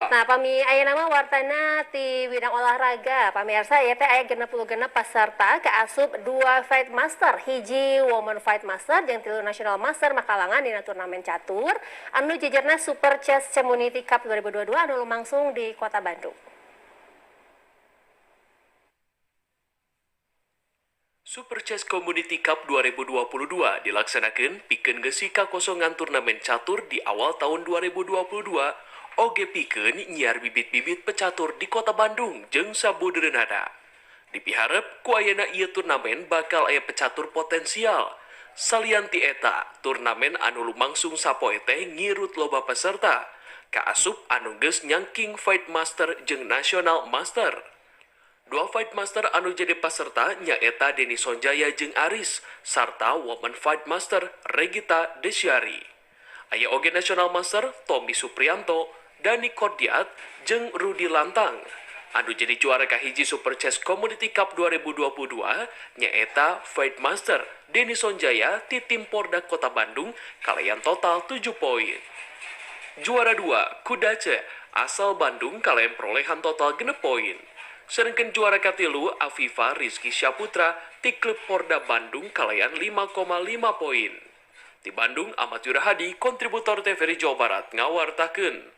Nah, pami aya nama wartana ti bidang olahraga. Pamirsa ya teh aya 60 peserta ke asup 2 Fight Master, hiji Women Fight Master jeung 3 National Master makalangan dina turnamen catur anu jejerna Super Chess Community Cup 2022 anu lumangsung di Kota Bandung. Super Chess Community Cup 2022 dilaksanakan pikeun geus kakosongan turnamen catur di awal tahun 2022 oge pikeun nyiar bibit-bibit pecatur di Kota Bandung jeung sabudeureunana. Dipiharep ku ayeuna ieu turnamen bakal aya pecatur potensial. Salian ti eta, turnamen anu lumangsung sapoe teh ngirut loba peserta. Kaasup anu geus nyangking Fight Master jeung National Master. 2 Fight Master anu jadi peserta nyaeta Denny Sonjaya jeung Aris, sarta Woman Fight Master Regita Desyari. Aya oge National Master Tommy Suprianto, Dani Kordiat, jeung Rudi Lantang. Anu jadi juara kahiji Super Chess Community Cup 2022 nyaeta Fight Master Denny Sonjaya ti tim Porda Kota Bandung kalayan total 7 poin. Juara 2 Kudace asal Bandung kalayan perolehan total 6 poin. Sedangkan juara katilu Afifa Rizky Syaputra ti klub Porda Bandung kalayan 5,5 poin. Di Bandung, Ahmad Yurahadi, kontributor TVRI Jawa Barat ngawartakeun.